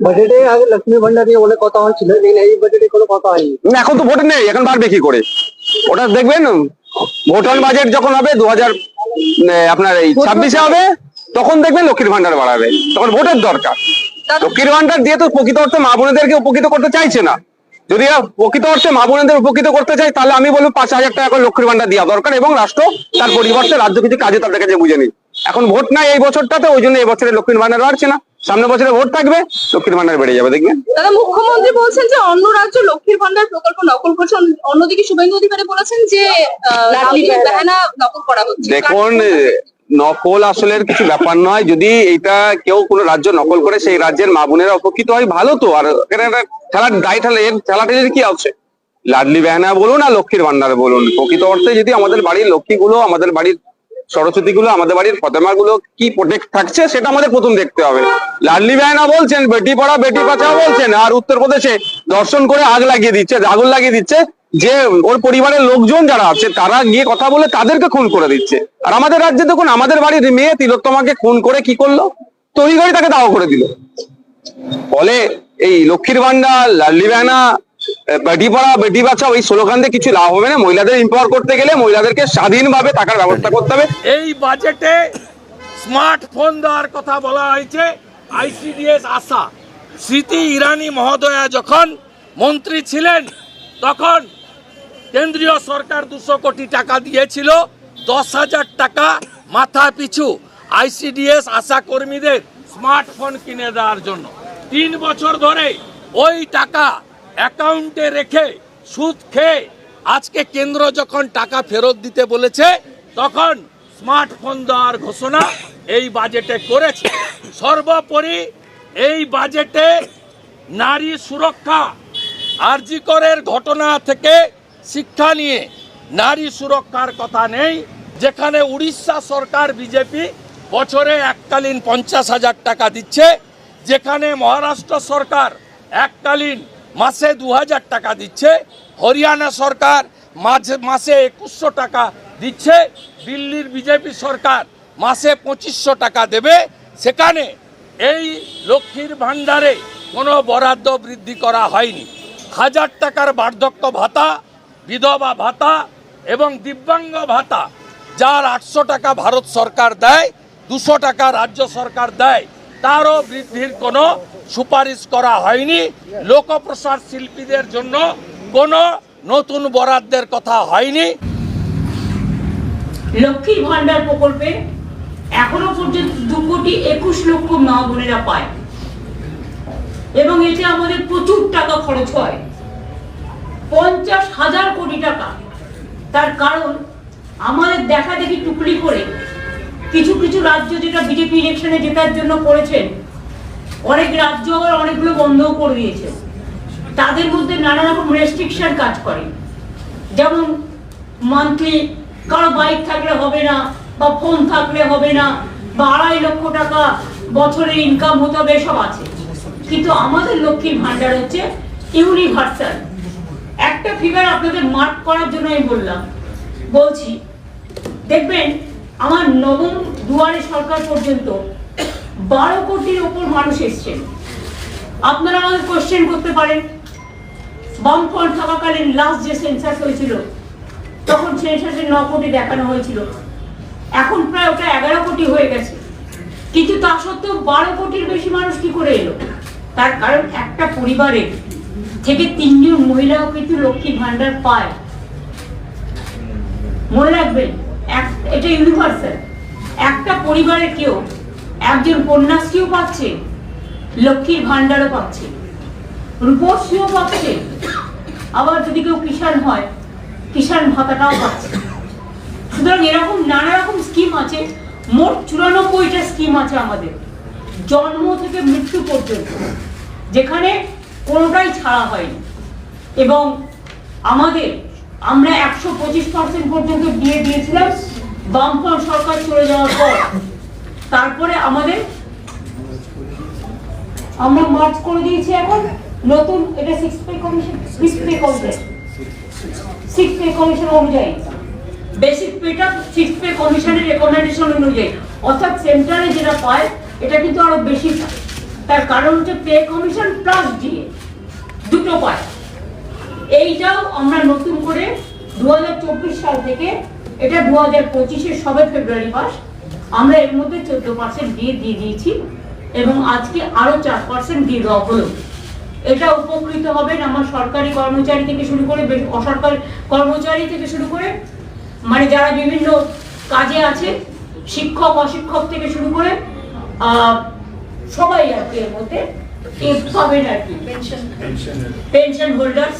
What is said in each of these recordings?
বাজেটে আগে লক্ষ্মী ভান্ডার নিয়ে অনেক কথা হচ্ছিল, কিন্তু এই বাজেটে কোনো কথা হয়নি। এখন তো ভোট নেই, এখন বাড়বে কি করে? ওটা দেখবেন ভোটার বাজেট যখন হবে 2000 আপনার এই 26-এ হবে, তখন দেখবেন লক্ষ্মীর ভান্ডার বাড়াবে, তখন ভোটের দরকার। লক্ষ্মীর ভান্ডার দিয়ে তো প্রকৃত অর্থে মা বোনেদেরকে উপকৃত করতে চাইছে না। যদি প্রকৃত অর্থে মা বোনেদের উপকৃত করতে চাই, তাহলে আমি বলবো 5000 টাকা করে লক্ষ্মীর ভান্ডার দেওয়া দরকার, এবং রাষ্ট্র তার পরিবর্তে রাজ্য কিছু কাজে তাদের কাছে বুঝে নিই। এখন ভোট নাই এই বছরটাতে, ওই জন্য এই বছরে লক্ষ্মীর ভান্ডার বাড়ছে না। সামনে বছরে ভোট থাকবে, লক্ষ্মীর ভান্ডার বেড়ে যাবে, দেখবেন। দাদা, মুখ্যমন্ত্রী বলছেন যে অন্য রাজ্য লক্ষ্মীর ভান্ডার প্রকল্প নকল করছে, অন্যদিকে শুভেন্দু অধিকারী বলেছেন যে লাডলি বেহানা নকল করা হচ্ছে। দেখুন, নকল আসলের কিছু ব্যাপার নয়। যদি এটা কেউ কোনো রাজ্য নকল করে, সেই রাজ্যের মা বোনেরা উপকৃত হয়, ভালো তো। আর খেলার দায় খেলাটা কি আছে? লাডলি বেহানা বলুন আর লক্ষ্মীর ভান্ডার বলুন, প্রকৃত অর্থে যদি আমাদের বাড়ির লক্ষ্মীগুলো, আমাদের বাড়ির সরস্বতী গুলো, আমাদের বাড়ির ফতেমা গুলো কি প্রোটেক্ট থাকছে, সেটা আমাদের প্রথম দেখতে হবে। লাডলি বেহানা বলছেন, বেটি পড়া বেটি বাঁচাও বলছেন, আর উত্তরপ্রদেশে দর্শন করে আগুন লাগিয়ে দিচ্ছে যে ওর পরিবারের লোকজন যারা আছে তারা গিয়ে কথা বলে তাদেরকে খুন করে দিচ্ছে। আর আমাদের রাজ্যে দেখুন, আমাদের বাড়ির মেয়ে তিলোত্তমাকে খুন করে কি করলো, তৈরি করে তাকে দাও করে দিল। ফলে এই লক্ষ্মীর ভান্ডার, লাডলি বেহানা, বেটি পড়া বেটি বাঁচাও এই স্লোগান দিয়ে কিছু লাভ হবে না। মহিলাদের এম্পাওয়ার করতে গেলে মহিলাদেরকে স্বাধীনভাবে টাকার ব্যবস্থা করতে হবে। এই বাজেটে স্মার্টফোন দেওয়ার কথা বলা হয়েছে, আইসিডিএস আশা। স্মৃতি ইরানি মহোদয়া যখন মন্ত্রী ছিলেন, তখন কেন্দ্রীয় সরকার 200 কোটি টাকা দিয়েছিল, 10,000 টাকা মাথা পিছু আইসিডিএস আশা কর্মীদের স্মার্টফোন কিনে দেওয়ার জন্য। 3 বছর ধরে ওই টাকা অ্যাকাউন্টে রেখে সুদ খেয়ে আজকে কেন্দ্র যখন টাকা ফেরত দিতে বলেছে, তখন স্মার্টফোন দেওয়ার ঘোষণা এই বাজেটে করেছে। সর্বোপরি এই বাজেটে নারী সুরক্ষা, আরজি করের ঘটনা থেকে শিক্ষা নিয়ে নারী সুরক্ষার কথা নেই। যেখানে উড়িষ্যা সরকার বিজেপি বছরে এককালীন 50,000 টাকা দিচ্ছে, যেখানে মহারাষ্ট্র সরকার এককালীন মাসে 2000 টাকা দিচ্ছে, হরিয়ানা সরকার মাসে 2100 টাকা দিচ্ছে, দিল্লির বিজেপি সরকার মাসে 2500 টাকা দেবে, সেখানে এই লক্ষ্মীর ভান্ডারে কোনো বরাদ্দ বৃদ্ধি করা হয়নি। 1000 টাকার বার্ধক্য ভাতা, বিধবা ভাতা এবং দিব্যাঙ্গ ভাতা, যার 800 টাকা ভারত সরকার দেয়, 200 টাকা রাজ্য সরকার দেয়, তারও বৃদ্ধির কোনো সুপারিশ করা হয়নি। লোকপ্রসার শিল্পীদের জন্য কোনো নতুন বরাদ্দের কথা হয়নি। লক্ষ্মীর ভান্ডার প্রকল্পে এখনো পর্যন্ত 2,21,00,000 মা বোনেরা পায়, এবং এতে আমাদের প্রচুর টাকা খরচ হয়, 50,000 কোটি টাকা। তার কারণ আমাদের দেখা দেখি টুকলি করে কিছু কিছু রাজ্য, যেটা বিজেপি ইলেকশনে জেতার জন্য করেছেন, অনেক রাজ্য আবার অনেকগুলো বন্ধও করে দিয়েছে। তাদের মধ্যে নানা রকম রেস্ট্রিকশন কাজ করে, যেমন মান্থলি কারো বাইক থাকলে হবে না, বা ফোন থাকলে হবে না, বা 2.5 লক্ষ টাকা বছরে ইনকাম হতে হবে, এসব আছে। কিন্তু আমাদের লক্ষ্মীর ভান্ডার হচ্ছে ইউনিভার্সাল। একটা ফিগার আপনাদের মার্ক করার জন্য আমি বলছি, দেখবেন আমার নবম দুয়ারে সরকার পর্যন্ত 12 কোটির ওপর মানুষ এসছেন। আপনারা আমাদের কোশ্চেন করতে পারেন, বামফ্রন্ট থাকাকালীন লাস্ট যে সেন্সাস হয়েছিল, তখন সেন্সাসে 9 কোটি দেখানো হয়েছিল, এখন প্রায় ওটা 11 কোটি হয়ে গেছে। কিন্তু তা সত্ত্বেও 12 কোটির বেশি মানুষ কি করে এলো? তার কারণ একটা পরিবারে থেকে 3 জন মহিলাও কিন্তু লক্ষ্মীর ভান্ডার পায়। মনে রাখবেন, এটা ইউনিভার্সাল। একটা পরিবারে কেউ একজন কন্যাশ্রীও পাচ্ছে, লক্ষ্মীর ভান্ডারও পাচ্ছে, রূপশ্রীও পাচ্ছে, আবার যদি কেউ কিষাণ হয়, কিষাণ ভাতাটাও পাচ্ছে। সুতরাং এরকম নানা রকম স্কিম আছে। মোট 94টা স্কিম আছে আমাদের, জন্ম থেকে মৃত্যু পর্যন্ত, যেখানে কোনোটাই ছাড়া হয়নি। এবং আমরা 125% পর্যন্ত দিয়েছিলাম বামফ্রন্ট সরকার চলে যাওয়ার পর। তারপরে আমরা মার্চ করে দিয়েছি এখন নতুন, এটা 6 পে কমিশন অনুযায়ী, বেসিক পেটা 6 পে কমিশনের রেকমেন্ডেশন অনুযায়ী, অর্থাৎ সেন্টারে যেটা পায় এটা কিন্তু আরো বেশি পায়। তার কারণ হচ্ছে পে কমিশন প্লাস ডিএ দুটো পায়। এইটাও আমরা নতুন করে 2024 সাল থেকে, এটা 2025-এর সবে ফেব্রুয়ারি মাস, আমরা এর মধ্যে 14% ডিএ দিয়ে দিয়েছি এবং আজকে আরো 4% দিয়ে দেওয়া হলো। এটা উপকৃত হবেন আমার সরকারি কর্মচারী থেকে শুরু করে অসরকারি কর্মচারী থেকে শুরু করে, মানে যারা বিভিন্ন কাজে আছে, শিক্ষক অশিক্ষক থেকে শুরু করে সবাই আর কি এর মধ্যে পাবেন আর কি। পেনশন হোল্ডার্স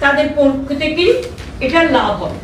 তাদের পক্ষ থেকেই এটার লাভ হয়।